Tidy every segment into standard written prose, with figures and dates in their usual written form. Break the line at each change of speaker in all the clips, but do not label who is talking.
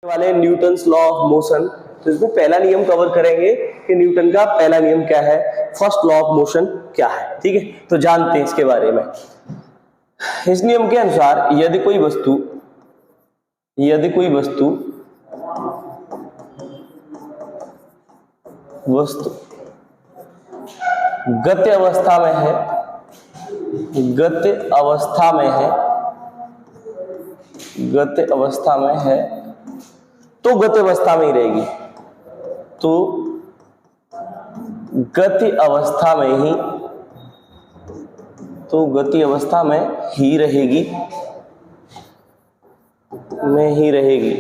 वाले Newton's law of motion. तो इसमें पहला नियम कवर करेंगे कि न्यूटन का पहला नियम क्या है, फर्स्ट लॉ ऑफ मोशन क्या है। ठीक है, तो जानते हैं इसके बारे में। इस नियम के अनुसार यदि कोई वस्तु गत्य अवस्था में है तो गति अवस्था में ही रहेगी। तो गति अवस्था में ही रहेगी।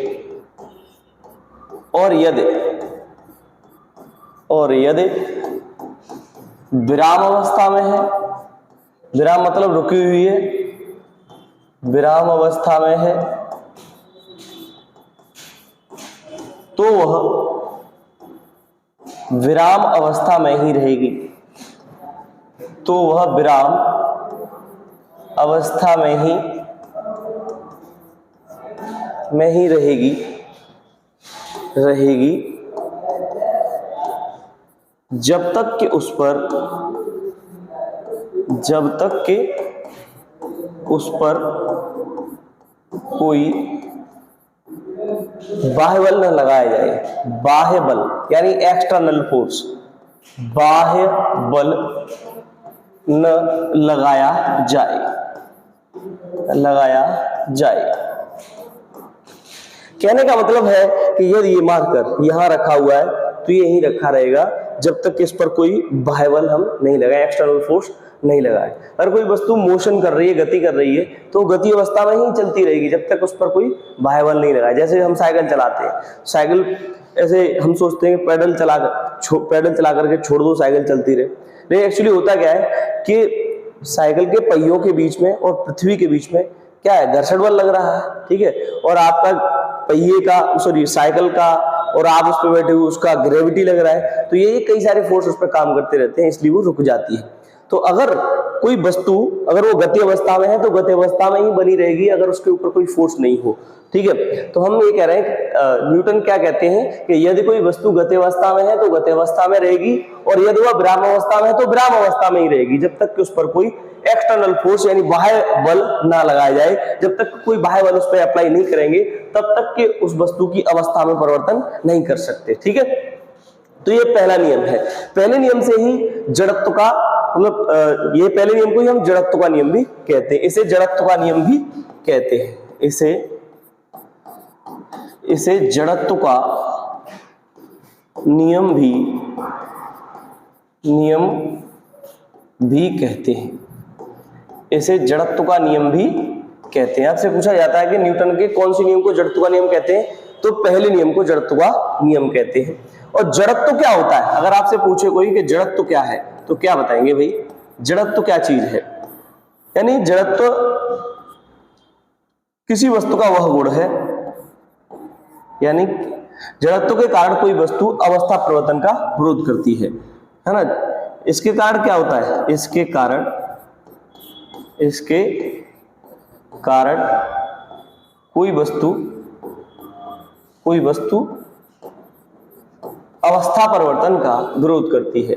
और यदि विराम अवस्था में है, विराम मतलब रुकी हुई है, विराम अवस्था में है, तो वह विराम अवस्था में ही रहेगी। जब तक कि उस पर कोई बाह्य बल न लगाया जाए। बाह्य बल यानी एक्सटर्नल फोर्स, बाह्य बल न लगाया जाए। कहने का मतलब है कि यदि ये मार्कर यहां रखा हुआ है तो ये यहीं रखा रहेगा जब तक इस पर कोई बाह्य बल हम नहीं लगाए, एक्सटर्नल फोर्स नहीं लगाए। अगर कोई वस्तु मोशन कर रही है, गति कर रही है, तो गति अवस्था में ही चलती रहेगी जब तक उस पर कोई बाह्य बल नहीं लगाए। जैसे हम साइकिल चलाते हैं, साइकिल ऐसे हम सोचते हैं पैडल चला करके छोड़ दो, साइकिल चलती रहे। लेकिन एक्चुअली होता क्या है कि साइकिल के पहियों के बीच में और पृथ्वी के बीच में क्या है, घर्षण बल लग रहा है। ठीक है, और आपका पहिए का साइकिल का और आप उस पर बैठे हुए उसका ग्रेविटी लग रहा है। तो ये कई सारे फोर्स उस पर काम करते रहते हैं, इसलिए वो रुक जाती है। तो अगर कोई वस्तु अगर वो गति अवस्था में है तो गति अवस्था में ही बनी रहेगी अगर उसके ऊपर कोई फोर्स नहीं हो। ठीक है, तो हम ये कह रहे हैं, न्यूटन क्या कहते हैं कि यदि कोई वस्तु गति अवस्था में है तो गति अवस्था में रहेगी, और यदि वह विराम अवस्था में है तो विराम अवस्था में ही रहेगी जब तक कि उस पर कोई एक्सटर्नल फोर्स यानी बाह्य बल ना लगाया जाए। जब तक कोई बाह्य बल उस पर अप्लाई नहीं करेंगे तब तक कि उस वस्तु की अवस्था में परिवर्तन नहीं कर सकते। ठीक है, तो ये पहला नियम है। पहले नियम से ही जड़त्व का मतलब ये पहले नियम को ही हम जड़त्व का नियम भी कहते हैं। इसे जड़त्व का नियम भी कहते हैं। इसे जड़त्व का नियम भी कहते हैं। इसे जड़त्व का नियम भी कहते हैं। आपसे पूछा जाता है कि न्यूटन के कौन से नियम को जड़त्व का नियम कहते हैं, तो पहले नियम को जड़त्व का नियम कहते हैं। और जड़त्व क्या होता है, अगर आपसे पूछे कोई कि जड़त्व क्या है तो क्या बताएंगे भाई, जड़त्व क्या चीज है? यानी जड़त्व किसी वस्तु का वह गुण है, यानी जड़त्व के कारण कोई वस्तु अवस्था परिवर्तन का विरोध करती है ना। इसके कारण क्या होता है, इसके कारण कोई वस्तु अवस्था परिवर्तन का विरोध करती है।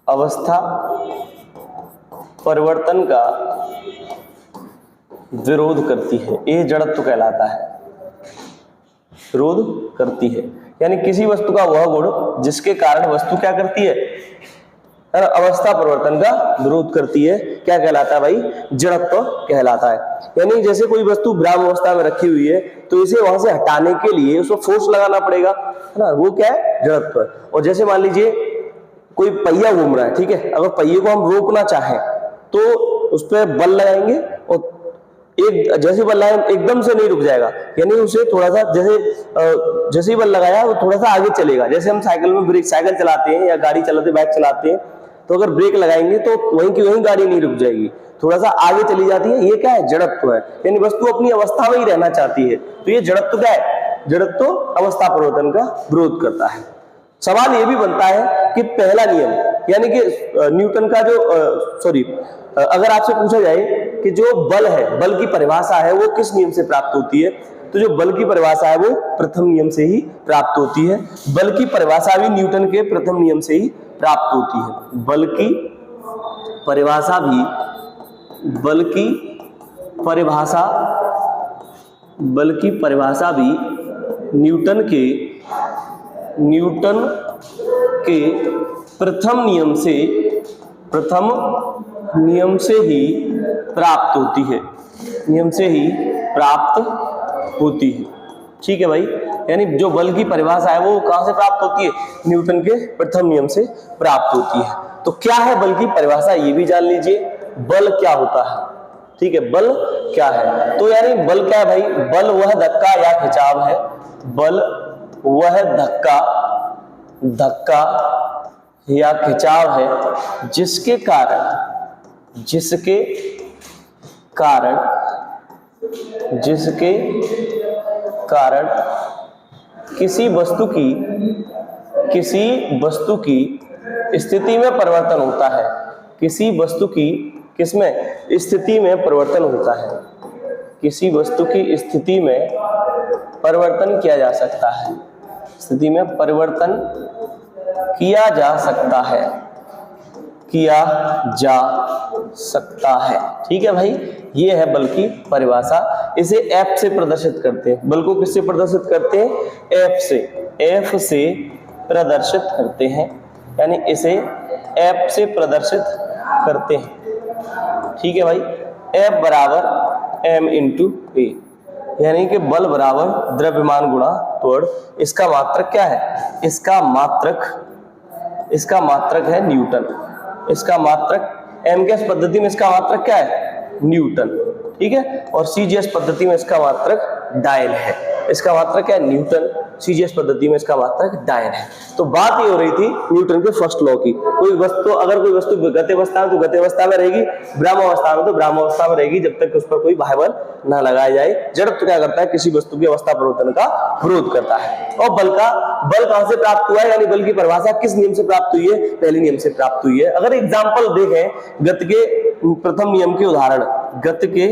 अवस्था परिवर्तन का विरोध करती है, ये जड़त्व कहलाता है। विरोध करती है यानी किसी वस्तु का वह गुण जिसके कारण वस्तु क्या करती है, अवस्था परिवर्तन का विरोध करती है, क्या कहलाता है भाई, जड़त्व कहलाता है। यानी जैसे कोई वस्तु विराम अवस्था में रखी हुई है तो इसे वहां से हटाने के लिए उसको फोर्स लगाना पड़ेगा, है ना, वो क्या है, जड़त्व है। और जैसे मान लीजिए कोई पहिया घूम रहा है, ठीक है, अगर पहिए को हम रोकना चाहें तो उस पर बल लगाएंगे और जैसे बल लगाए एकदम से नहीं रुक जाएगा, यानी उसे थोड़ा सा जैसे ही बल लगाया वो थोड़ा सा आगे चलेगा। जैसे हम साइकिल में ब्रेक, साइकिल चलाते हैं या गाड़ी चलाते, बाइक चलाते हैं, तो अगर ब्रेक लगाएंगे तो वहीं की वहीं गाड़ी नहीं रुक जाएगी, थोड़ा सा आगे चली जाती है। ये क्या है, जड़त्व है, यानी वस्तु अपनी अवस्था में ही रहना चाहती है। तो ये जड़त्व क्या है, जड़त्व अवस्था परिवर्तन का विरोध करता है। सवाल ये भी बनता है कि पहला नियम यानी कि न्यूटन का अगर आपसे पूछा जाए कि जो बल है, बल की परिभाषा है वो किस नियम से प्राप्त होती है, तो जो बल की परिभाषा है वो प्रथम नियम से ही प्राप्त होती है। बल की परिभाषा भी न्यूटन के प्रथम नियम से ही प्राप्त होती है। बल की परिभाषा भी न्यूटन के प्रथम नियम से ही प्राप्त होती है। ठीक है भाई, यानी जो बल की परिभाषा है वो कहां से प्राप्त होती है? न्यूटन के प्रथम नियम से प्राप्त होती है। तो क्या है बल की परिभाषा, ये भी जान लीजिए। बल क्या होता है? ठीक है, बल क्या है? तो यानी बल क्या है भाई? बल वह धक्का या खिंचाव है। बल वह धक्का या खिंचाव है जिसके कारण किसी वस्तु की स्थिति में परिवर्तन होता है। किसी वस्तु की किसमें स्थिति में परिवर्तन होता है? किसी वस्तु की स्थिति में परिवर्तन किया जा सकता है। स्थिति में परिवर्तन किया जा सकता है। ठीक है भाई, ये है बल की परिभाषा। इसे F से प्रदर्शित करते हैं। बल को किससे प्रदर्शित करते हैं? F से प्रदर्शित करते हैं, यानी इसे F से प्रदर्शित करते हैं। ठीक है भाई, F बराबर m इंटू ए, यानी कि बल बराबर द्रव्यमान गुणा त्वरण। इसका मात्रक क्या है? इसका मात्रक है न्यूटन। इसका मात्रक एमकेएस पद्धति में इसका मात्रक क्या है? न्यूटन। ठीक है, और सीजीएस पद्धति में इसका मात्रक डायल है। इसका मात्रक क्या है? न्यूटन। सीजीएस पद्धति में इसका मात्रक डायल है। तो बात ये हो रही थी न्यूटन के फर्स्ट लॉ की। अगर कोई वस्तु गति अवस्था में तो गति अवस्था में रहेगी, विराम अवस्था में तो विराम अवस्था में रहेगी, जब तक उस पर कोई बाह्य बल न लगाया जाए। जड़त्व क्या करता है? किसी वस्तु की अवस्था परिवर्तन का विरोध करता है। और बल कहां से प्राप्त हुआ है, यानी बल की परिभाषा किस नियम से प्राप्त हुई है? पहले नियम से प्राप्त हुई है। अगर एग्जाम्पल देखें गति के प्रथम नियम के उदाहरण, गति के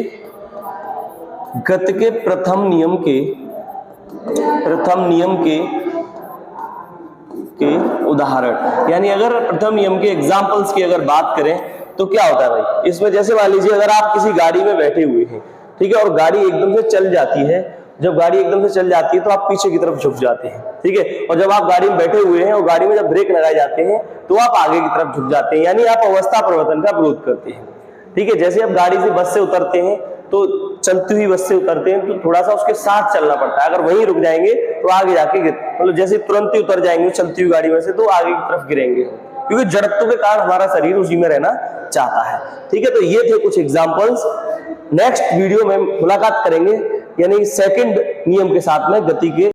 प्रथम नियम के उदाहरण, यानी अगर प्रथम नियम के एग्जाम्पल्स की अगर बात करें तो क्या होता है भाई? इसमें जैसे मान लीजिए अगर आप किसी गाड़ी में बैठे हुए हैं, ठीक है, और गाड़ी एकदम से चल जाती है। जब गाड़ी एकदम से चल जाती है तो आप पीछे की तरफ झुक जाते हैं। ठीक है, और जब आप गाड़ी में बैठे हुए हैं और गाड़ी में जब ब्रेक लगाए जाते हैं तो आप आगे की तरफ झुक जाते हैं, यानी आप अवस्था परिवर्तन का विरोध करते हैं। ठीक है, जैसे आप गाड़ी से बस से उतरते हैं तो चलती हुई बस से उतरते हैं तो थोड़ा सा उसके साथ चलना पड़ता है। अगर वहीं रुक जाएंगे तो आगे जाके मतलब जैसे तुरंत ही उतर जाएंगे चलती हुई गाड़ी में से तो आगे की तरफ गिरेंगे, क्योंकि जड़त्व के कारण हमारा शरीर उसी में रहना चाहता है। ठीक है, तो ये थे कुछ एग्जाम्पल्स। नेक्स्ट वीडियो में मुलाकात करेंगे यानी सेकंड नियम के साथ में, गति के